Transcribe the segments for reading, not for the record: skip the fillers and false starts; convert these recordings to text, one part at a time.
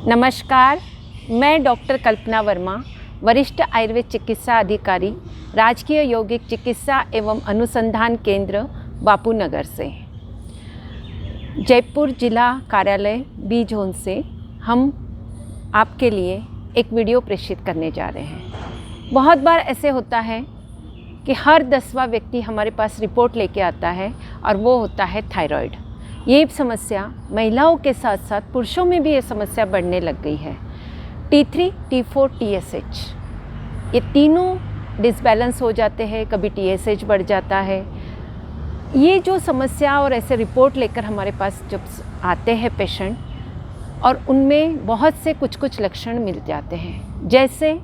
नमस्कार, मैं डॉक्टर कल्पना वर्मा, वरिष्ठ आयुर्वेद चिकित्सा अधिकारी, राजकीय यौगिक चिकित्सा एवं अनुसंधान केंद्र बापू नगर से, जयपुर जिला कार्यालय बी जोन से हम आपके लिए एक वीडियो प्रेषित करने जा रहे हैं। बहुत बार ऐसे होता है कि हर 10वां व्यक्ति हमारे पास रिपोर्ट लेके आता है और वो होता है थायराइड। ये समस्या महिलाओं के साथ साथ पुरुषों में भी ये समस्या बढ़ने लग गई है। T3, T4, TSH ये तीनों डिसबैलेंस हो जाते हैं, कभी TSH बढ़ जाता है। ये जो समस्या और ऐसे रिपोर्ट लेकर हमारे पास जब आते हैं पेशेंट, और उनमें बहुत से कुछ लक्षण मिल जाते हैं, जैसे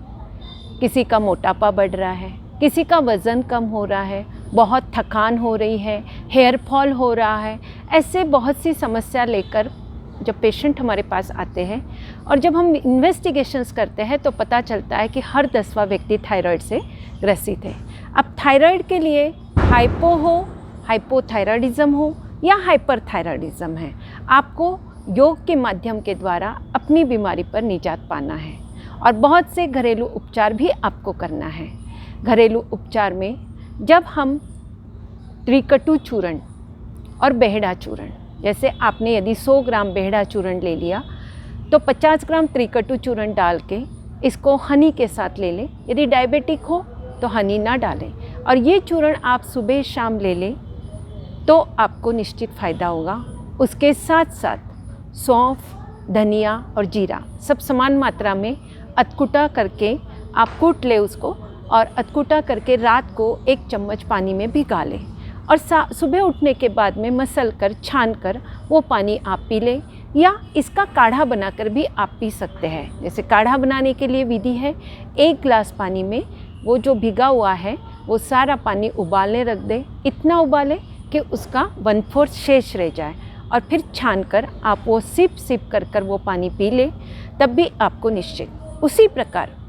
किसी का मोटापा बढ़ रहा है, किसी का वज़न कम हो रहा है, बहुत थकान हो रही है, हेयर फॉल हो रहा है। ऐसे बहुत सी समस्या लेकर जब पेशेंट हमारे पास आते हैं और जब हम इन्वेस्टिगेशंस करते हैं तो पता चलता है कि हर 10वां व्यक्ति थायराइड से ग्रसित है। अब थायराइड के लिए हाइपो हो, हाइपोथायराइडिज्म हो या हाइपरथायराइडिज्म है, आपको योग के माध्यम के द्वारा अपनी बीमारी पर निजात पाना है और बहुत से घरेलू उपचार भी आपको करना है। घरेलू उपचार में जब हम त्रिकटु चूर्ण और बेहड़ा चूर्ण, जैसे आपने यदि 100 ग्राम बेहड़ा चूर्ण ले लिया तो 50 ग्राम त्रिकटु चूर्ण डाल के इसको हनी के साथ ले लें। यदि डायबिटिक हो तो हनी ना डालें और ये चूर्ण आप सुबह शाम ले लें तो आपको निश्चित फ़ायदा होगा। उसके साथ साथ सौंफ, धनिया और जीरा सब समान मात्रा में अधकुटा करके आप कूट लें उसको, और अधकुटा करके रात को 1 चम्मच पानी में भिगा लें और सुबह उठने के बाद में मसल कर छान कर वो पानी आप पी लें, या इसका काढ़ा बनाकर भी आप पी सकते हैं। जैसे काढ़ा बनाने के लिए विधि है, 1 गिलास पानी में वो जो भिगा हुआ है वो सारा पानी उबालने रख दें, इतना उबालें कि उसका 1/4 शेष रह जाए, और फिर छान कर आप वो सिप कर वो पानी पी लें, तब भी आपको निश्चित। उसी प्रकार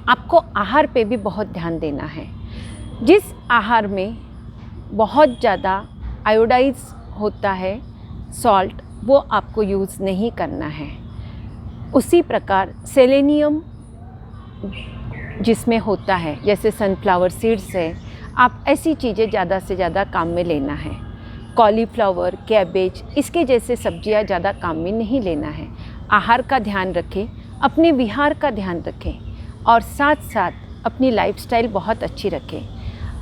आपको आहार पे भी बहुत ध्यान देना है। जिस आहार में बहुत ज़्यादा आयोडाइज होता है सॉल्ट, वो आपको यूज़ नहीं करना है। उसी प्रकार सेलेनियम जिसमें होता है, जैसे सनफ्लावर सीड्स है, आप ऐसी चीज़ें ज़्यादा से ज़्यादा काम में लेना है। कॉलीफ्लावर, कैबेज, इसके जैसे सब्जियां ज़्यादा काम में नहीं लेना है। आहार का ध्यान रखें, अपने विहार का ध्यान रखें और साथ साथ अपनी लाइफस्टाइल बहुत अच्छी रखें।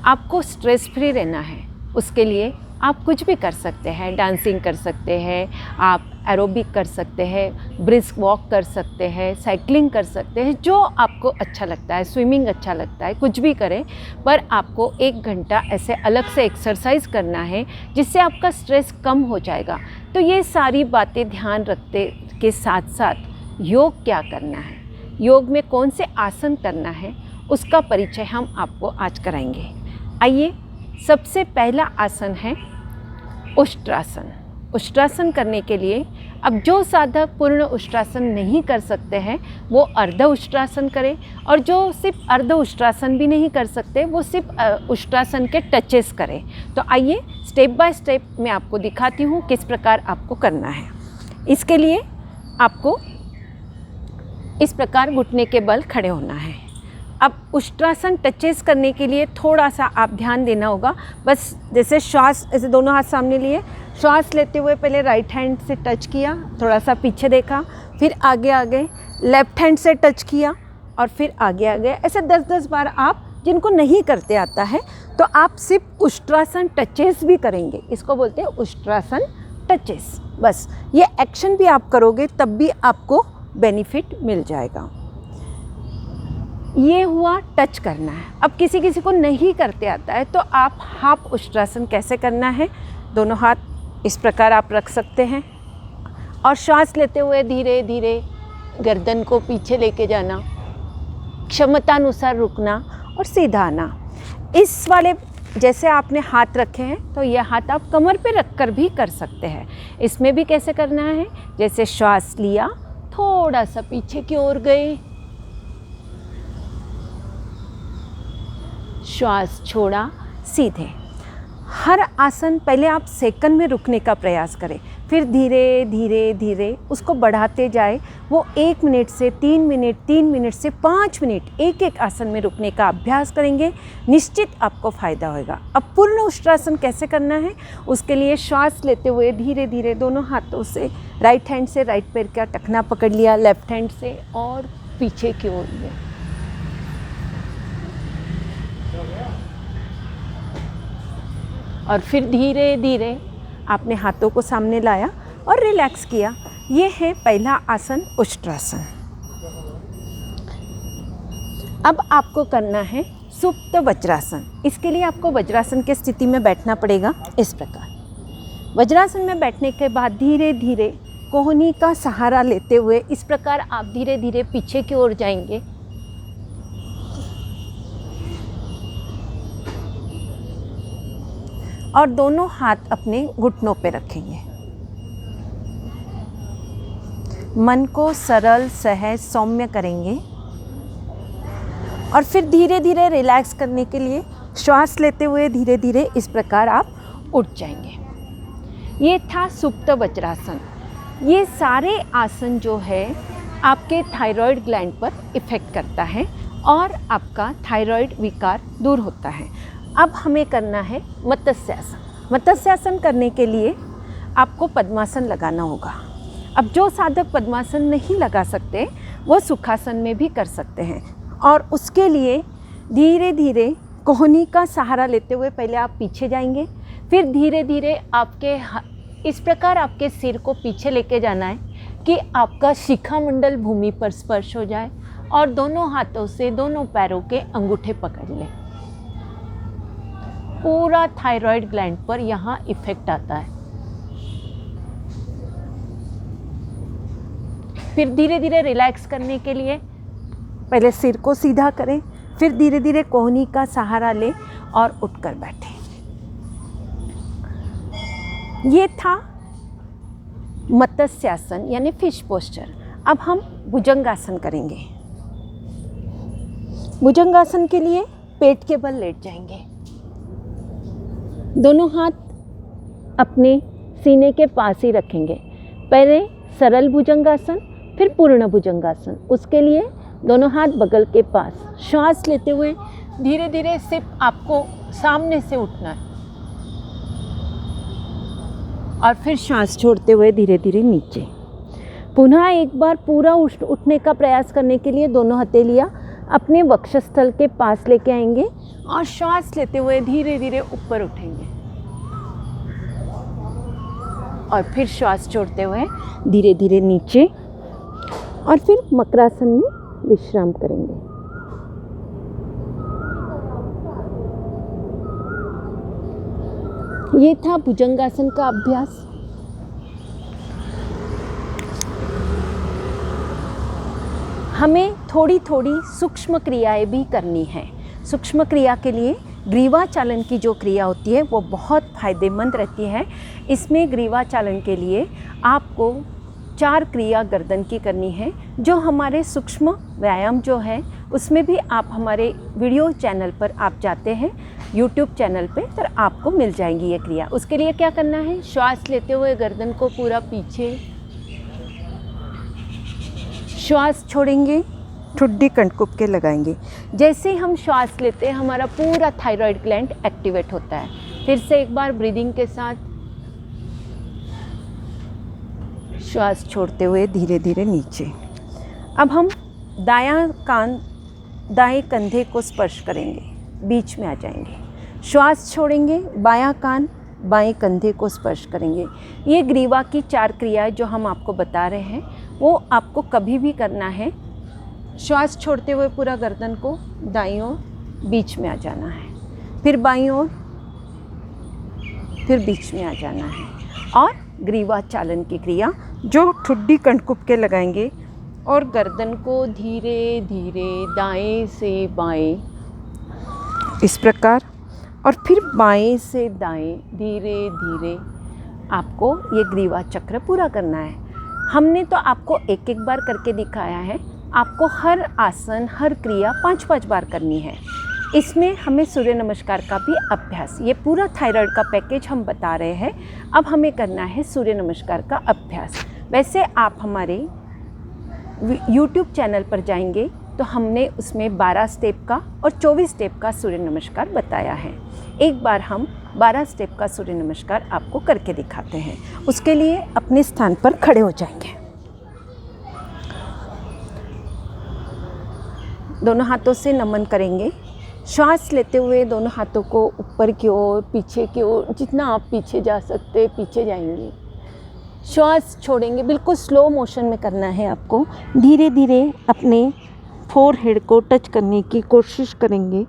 आपको स्ट्रेस फ्री रहना है, उसके लिए आप कुछ भी कर सकते हैं। डांसिंग कर सकते हैं, आप एरोबिक कर सकते हैं, ब्रिस्क वॉक कर सकते हैं, साइकिलिंग कर सकते हैं, जो आपको अच्छा लगता है, स्विमिंग अच्छा लगता है, कुछ भी करें, पर आपको 1 घंटा ऐसे अलग से एक्सरसाइज करना है जिससे आपका स्ट्रेस कम हो जाएगा। तो ये सारी बातें ध्यान रखते के साथ साथ योग क्या करना है, योग में कौन से आसन करना है, उसका परिचय हम आपको आज कराएंगे। आइए, सबसे पहला आसन है उष्ट्रासन। उष्ट्रासन करने के लिए अब जो साधक पूर्ण उष्ट्रासन नहीं कर सकते हैं वो अर्ध उष्ट्रासन करें, और जो सिर्फ अर्ध उष्ट्रासन भी नहीं कर सकते वो सिर्फ उष्ट्रासन के टचेस करें। तो आइए स्टेप बाय स्टेप मैं आपको दिखाती हूँ किस प्रकार आपको करना है। इसके लिए आपको इस प्रकार घुटने के बल खड़े होना है। अब उष्ट्रासन टचेस करने के लिए थोड़ा सा आप ध्यान देना होगा। बस जैसे श्वास, ऐसे दोनों हाथ सामने लिए, श्वास लेते हुए पहले राइट हैंड से टच किया, थोड़ा सा पीछे देखा, फिर आगे लेफ्ट हैंड से टच किया और फिर आगे ऐसे 10-10 बार आप, जिनको नहीं करते आता है तो आप सिर्फ उष्ट्रासन टचेस भी करेंगे। इसको बोलते हैं उष्ट्रासन टचेस। बस ये एक्शन भी आप करोगे तब भी आपको बेनिफिट मिल जाएगा। ये हुआ टच करना है। अब किसी को नहीं करते आता है तो आप हाफ उष्ट्रासन कैसे करना है, दोनों हाथ इस प्रकार आप रख सकते हैं और श्वास लेते हुए धीरे धीरे गर्दन को पीछे लेके जाना, क्षमतानुसार रुकना और सीधा आना। इस वाले जैसे आपने हाथ रखे हैं तो यह हाथ आप कमर पे रखकर भी कर सकते हैं। इसमें भी कैसे करना है, जैसे श्वास लिया, थोड़ा सा पीछे की ओर गए, श्वास छोड़ा, सीधे। हर आसन पहले आप सेकंड में रुकने का प्रयास करें, फिर धीरे धीरे धीरे उसको बढ़ाते जाए। वो 1 मिनट से 3 मिनट, 3 मिनट से 5 मिनट एक एक आसन में रुकने का अभ्यास करेंगे, निश्चित आपको फ़ायदा होगा। अब पूर्ण उष्ट्रासन कैसे करना है, उसके लिए श्वास लेते हुए धीरे धीरे दोनों हाथों से राइट हैंड से राइट पैर का टखना पकड़ लिया, लेफ्ट हैंड से और पीछे की ओर ले, और फिर धीरे धीरे आपने हाथों को सामने लाया और रिलैक्स किया। ये है पहला आसन उष्ट्रासन। अब आपको करना है सुप्त वज्रासन। इसके लिए आपको वज्रासन की स्थिति में बैठना पड़ेगा इस प्रकार। वज्रासन में बैठने के बाद धीरे धीरे कोहनी का सहारा लेते हुए इस प्रकार आप धीरे धीरे पीछे की ओर जाएंगे। और दोनों हाथ अपने घुटनों पे रखेंगे। मन को सरल, सहज, सौम्य करेंगे और फिर धीरे धीरे रिलैक्स करने के लिए श्वास लेते हुए धीरे धीरे इस प्रकार आप उठ जाएंगे। ये था सुप्त वज्रासन। ये सारे आसन जो है आपके थायराइड ग्लैंड पर इफ़ेक्ट करता है और आपका थायराइड विकार दूर होता है। अब हमें करना है मत्स्यासन। मत्स्यासन करने के लिए आपको पद्मासन लगाना होगा। अब जो साधक पद्मासन नहीं लगा सकते वो सुखासन में भी कर सकते हैं। और उसके लिए धीरे धीरे कोहनी का सहारा लेते हुए पहले आप पीछे जाएंगे, फिर धीरे धीरे आपके इस प्रकार आपके सिर को पीछे लेके जाना है कि आपका शिखामंडल भूमि पर स्पर्श हो जाए और दोनों हाथों से दोनों पैरों के अंगूठे पकड़ लें। पूरा थायराइड ग्लैंड पर यहाँ इफेक्ट आता है। फिर धीरे धीरे रिलैक्स करने के लिए पहले सिर को सीधा करें, फिर धीरे धीरे कोहनी का सहारा लें और उठकर बैठें। ये था मत्स्यासन यानी फिश पोस्चर। अब हम भुजंगासन करेंगे। भुजंगासन के लिए पेट के बल लेट जाएंगे, दोनों हाथ अपने सीने के पास ही रखेंगे। पहले सरल भुजंगासन, फिर पूर्ण भुजंगासन। उसके लिए दोनों हाथ बगल के पास। श्वास लेते हुए धीरे धीरे सिर्फ आपको सामने से उठना है और फिर श्वास छोड़ते हुए धीरे धीरे नीचे। पुनः एक बार पूरा उठने का प्रयास करने के लिए दोनों हथेलियाँ अपने वक्षस्थल के पास लेके आएंगे और श्वास लेते हुए धीरे धीरे ऊपर उठेंगे और फिर श्वास छोड़ते हुए धीरे धीरे नीचे और फिर मकरासन में विश्राम करेंगे। ये था भुजंगासन का अभ्यास। हमें थोड़ी थोड़ी सूक्ष्म क्रियाएं भी करनी है। सूक्ष्म क्रिया के लिए ग्रीवा चालन की जो क्रिया होती है वो बहुत फ़ायदेमंद रहती है। इसमें ग्रीवा चालन के लिए आपको 4 क्रिया गर्दन की करनी है। जो हमारे सूक्ष्म व्यायाम जो है उसमें भी आप हमारे वीडियो चैनल पर आप जाते हैं यूट्यूब चैनल पे, तो आपको मिल जाएंगी ये क्रिया। उसके लिए क्या करना है, श्वास लेते हुए गर्दन को पूरा पीछे, श्वास छोड़ेंगे, ठुड्डी कंठकुप के लगाएंगे। जैसे हम श्वास लेते हैं हमारा पूरा थायराइड ग्लैंड एक्टिवेट होता है। फिर से एक बार ब्रीदिंग के साथ श्वास छोड़ते हुए धीरे धीरे नीचे। अब हम दायां कान दाएं कंधे को स्पर्श करेंगे, बीच में आ जाएंगे। श्वास छोड़ेंगे, बायां कान बाएं कंधे को स्पर्श करेंगे। ये ग्रीवा की 4 क्रियाएं जो हम आपको बता रहे हैं वो आपको कभी भी करना है। श्वास छोड़ते हुए पूरा गर्दन को दाईं ओर बीच में आ जाना है, फिर बाईं ओर, फिर बीच में आ जाना है। और ग्रीवा चालन की क्रिया जो ठुड्डी कंठकुप के लगाएंगे और गर्दन को धीरे धीरे दाएं से बाएं इस प्रकार और फिर बाएं से दाएं धीरे धीरे आपको ये ग्रीवा चक्र पूरा करना है। हमने तो आपको एक एक बार करके दिखाया है, आपको हर आसन हर क्रिया 5-5 बार करनी है। इसमें हमें सूर्य नमस्कार का भी अभ्यास, ये पूरा थायराइड का पैकेज हम बता रहे हैं। अब हमें करना है सूर्य नमस्कार का अभ्यास। वैसे आप हमारे YouTube चैनल पर जाएंगे तो हमने उसमें 12 स्टेप का और 24 स्टेप का सूर्य नमस्कार बताया है। एक बार हम 12 स्टेप का सूर्य नमस्कार आपको करके दिखाते हैं। उसके लिए अपने स्थान पर खड़े हो जाएंगे। दोनों हाथों से नमन करेंगे। श्वास लेते हुए दोनों हाथों को ऊपर की ओर, पीछे की ओर, जितना आप पीछे जा सकते पीछे जाएंगे। श्वास छोड़ेंगे, बिल्कुल स्लो मोशन में करना है आपको। धीरे धीरे अपने फोरहेड को टच करने की कोशिश करेंगे।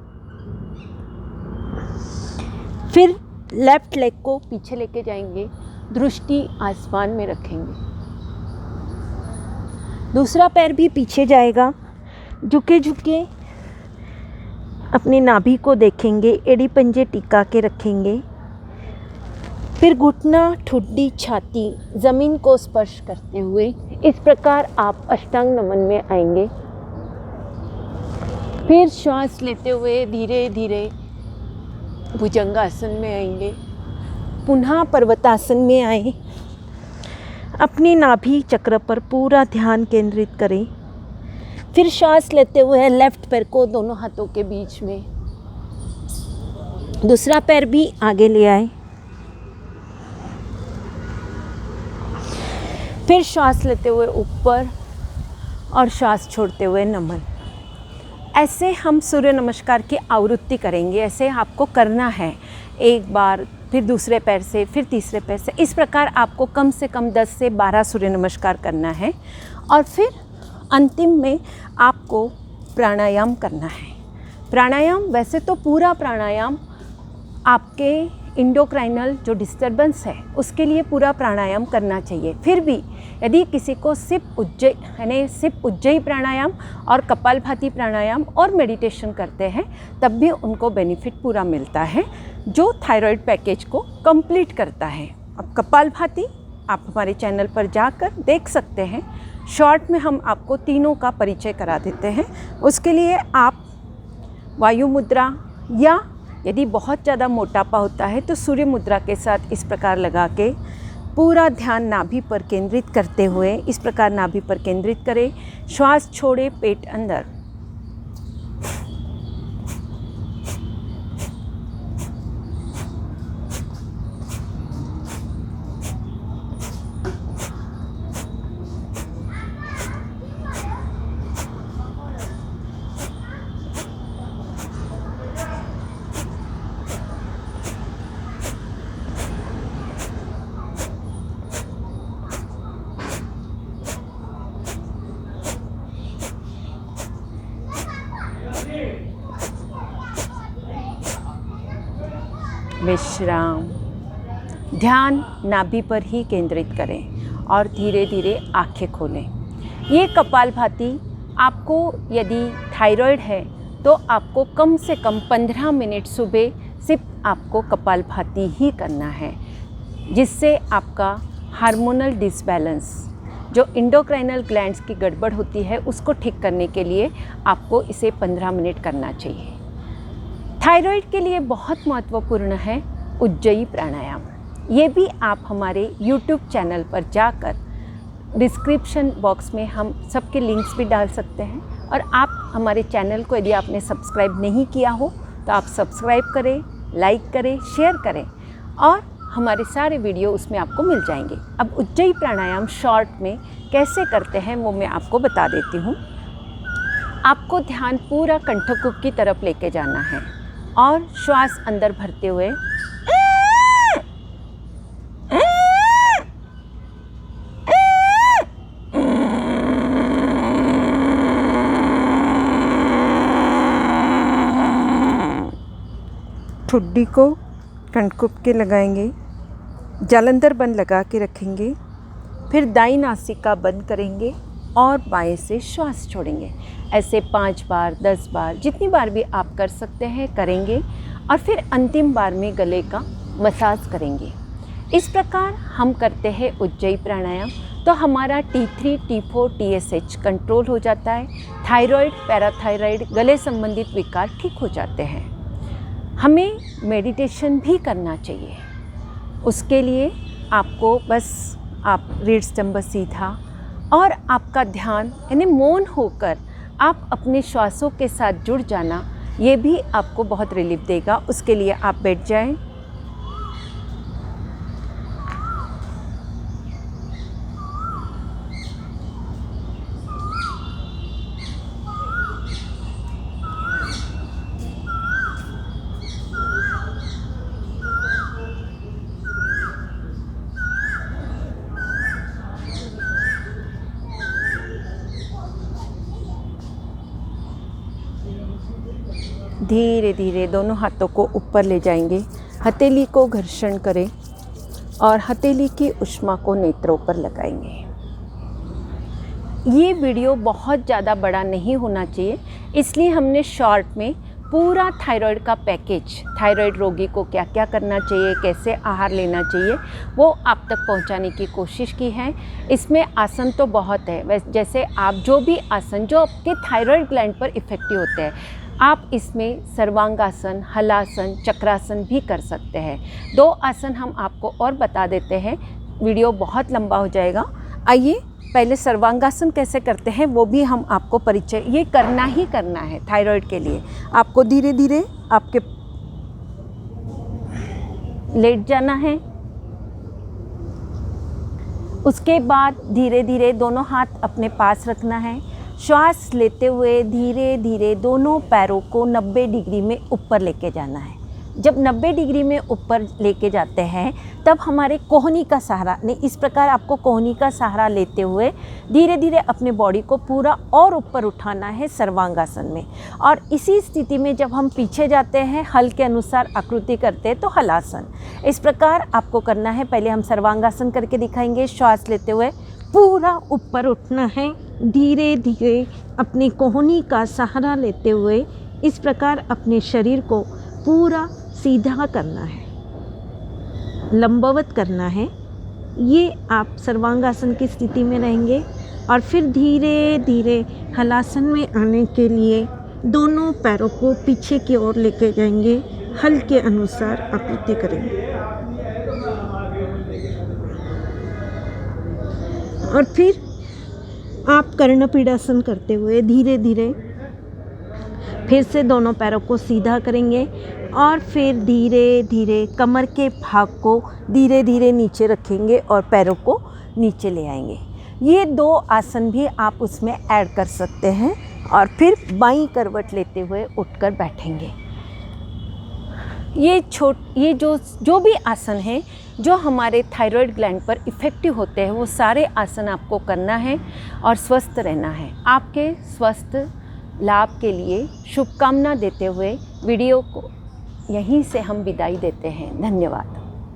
फिर लेफ्ट लेग को पीछे लेके जाएंगे, दृष्टि आसमान में रखेंगे। दूसरा पैर भी पीछे जाएगा, झुके झुके अपनी नाभि को देखेंगे, एड़ी पंजे टिका के रखेंगे। फिर घुटना, ठुड्डी, छाती ज़मीन को स्पर्श करते हुए इस प्रकार आप अष्टांग नमन में आएंगे। फिर श्वास लेते हुए धीरे धीरे भुजंगासन में आएंगे। पुनः पर्वतासन में आए। अपनी नाभि चक्र पर पूरा ध्यान केंद्रित करें। फिर श्वास लेते हुए लेफ्ट पैर को दोनों हाथों के बीच में, दूसरा पैर भी आगे ले आए। फिर श्वास लेते हुए ऊपर और श्वास छोड़ते हुए नमन। ऐसे हम सूर्य नमस्कार की आवृत्ति करेंगे। ऐसे आपको करना है, एक बार, फिर दूसरे पैर से, फिर तीसरे पैर से। इस प्रकार आपको कम से कम 10 से 12 सूर्य नमस्कार करना है। और फिर अंतिम में आपको प्राणायाम करना है। प्राणायाम, वैसे तो पूरा प्राणायाम आपके इंडोक्राइनल जो डिस्टर्बेंस है उसके लिए पूरा प्राणायाम करना चाहिए। फिर भी यदि किसी को सिप उज्जयी प्राणायाम और कपालभाति प्राणायाम और मेडिटेशन करते हैं तब भी उनको बेनिफिट पूरा मिलता है, जो थायराइड पैकेज को कंप्लीट करता है। अब कपालभाति आप हमारे चैनल पर जाकर देख सकते हैं। शॉर्ट में हम आपको तीनों का परिचय करा देते हैं। उसके लिए आप वायु मुद्रा, या यदि बहुत ज़्यादा मोटापा होता है तो सूर्य मुद्रा के साथ इस प्रकार लगा के पूरा ध्यान नाभि पर केंद्रित करते हुए इस प्रकार नाभि पर केंद्रित करें। श्वास छोड़े पेट अंदर। विश्राम। ध्यान नाभि पर ही केंद्रित करें और धीरे धीरे आंखें खोलें। ये कपालभाति आपको, यदि थायराइड है तो आपको कम से कम 15 मिनट सुबह सिर्फ आपको कपालभाति ही करना है, जिससे आपका हार्मोनल डिसबैलेंस, जो इंडोक्राइनल ग्लैंड्स की गड़बड़ होती है, उसको ठीक करने के लिए आपको इसे 15 मिनट करना चाहिए। थायराइड के लिए बहुत महत्वपूर्ण है उज्जयी प्राणायाम। ये भी आप हमारे YouTube चैनल पर जाकर डिस्क्रिप्शन बॉक्स में हम सबके लिंक्स भी डाल सकते हैं। और आप हमारे चैनल को यदि आपने सब्सक्राइब नहीं किया हो तो आप सब्सक्राइब करें, लाइक करें, शेयर करें और हमारे सारे वीडियो उसमें आपको मिल जाएंगे। अब उज्जयी प्राणायाम शॉर्ट में कैसे करते हैं वो मैं आपको बता देती हूँ। आपको ध्यान पूरा कंठकूप की तरफ लेके जाना है और श्वास अंदर भरते हुए ठुड्डी को कंठकूप के लगाएंगे, जालंधर बंद लगा के रखेंगे। फिर दाईं नासिका बंद करेंगे और बाएं से श्वास छोड़ेंगे। ऐसे 5 बार, 10 बार, जितनी बार भी आप कर सकते हैं करेंगे। और फिर अंतिम बार में गले का मसाज करेंगे। इस प्रकार हम करते हैं उज्जयी प्राणायाम। तो तो हमारा T3, T4, TSH कंट्रोल हो जाता है। थायराइड, पैराथायराइड, गले संबंधित विकार ठीक हो जाते हैं। हमें मेडिटेशन भी करना चाहिए। उसके लिए आपको बस आप रीढ़ स्तंभ सीधा और आपका ध्यान यानी मौन होकर आप अपने श्वासों के साथ जुड़ जाना, ये भी आपको बहुत रिलीफ देगा। उसके लिए आप बैठ जाएं। धीरे धीरे दोनों हाथों को ऊपर ले जाएंगे। हथेली को घर्षण करें और हथेली की ऊष्मा को नेत्रों पर लगाएंगे। ये वीडियो बहुत ज़्यादा बड़ा नहीं होना चाहिए, इसलिए हमने शॉर्ट में पूरा थायराइड का पैकेज, थायराइड रोगी को क्या क्या करना चाहिए, कैसे आहार लेना चाहिए, वो आप तक पहुंचाने की कोशिश की है। इसमें आसन तो बहुत है, जैसे आप जो भी आसन जो आपके थायराइड ग्लैंड पर इफ़ेक्टिव होते हैं, आप इसमें सर्वांगासन, हलासन, चक्रासन भी कर सकते हैं। 2 आसन हम आपको और बता देते हैं, वीडियो बहुत लंबा हो जाएगा। आइए पहले सर्वांगासन कैसे करते हैं वो भी हम आपको परिचय, ये करना ही करना है थायराइड के लिए। आपको धीरे धीरे आपके लेट जाना है। उसके बाद धीरे धीरे दोनों हाथ अपने पास रखना है। श्वास लेते हुए धीरे धीरे दोनों पैरों को 90 डिग्री में ऊपर लेके जाना है। जब 90 डिग्री में ऊपर लेके जाते हैं तब हमारे कोहनी का सहारा नहीं, इस प्रकार आपको कोहनी का सहारा लेते हुए धीरे धीरे अपने बॉडी को पूरा और ऊपर उठाना है सर्वांगासन में। और इसी स्थिति में जब हम पीछे जाते हैं, हल के अनुसार आकृति करते हैं तो हलासन। इस प्रकार आपको करना है। पहले हम सर्वांगासन करके दिखाएंगे। श्वास लेते हुए पूरा ऊपर उठना है, धीरे धीरे अपनी कोहनी का सहारा लेते हुए इस प्रकार अपने शरीर को पूरा सीधा करना है, लंबवत करना है। ये आप सर्वांगासन की स्थिति में रहेंगे। और फिर धीरे धीरे हलासन में आने के लिए दोनों पैरों को पीछे की ओर लेके जाएंगे, हल के अनुसार आकृति करेंगे। और फिर आप कर्णपीडासन करते हुए धीरे धीरे फिर से दोनों पैरों को सीधा करेंगे और फिर धीरे धीरे कमर के भाग को धीरे धीरे नीचे रखेंगे और पैरों को नीचे ले आएंगे। ये 2 आसन भी आप उसमें ऐड कर सकते हैं। और फिर बाईं करवट लेते हुए उठकर बैठेंगे। ये जो भी आसन है जो हमारे थायराइड ग्लैंड पर इफ़ेक्टिव होते हैं, वो सारे आसन आपको करना है और स्वस्थ रहना है। आपके स्वस्थ लाभ के लिए शुभकामना देते हुए वीडियो को यहीं से हम विदाई देते हैं। धन्यवाद।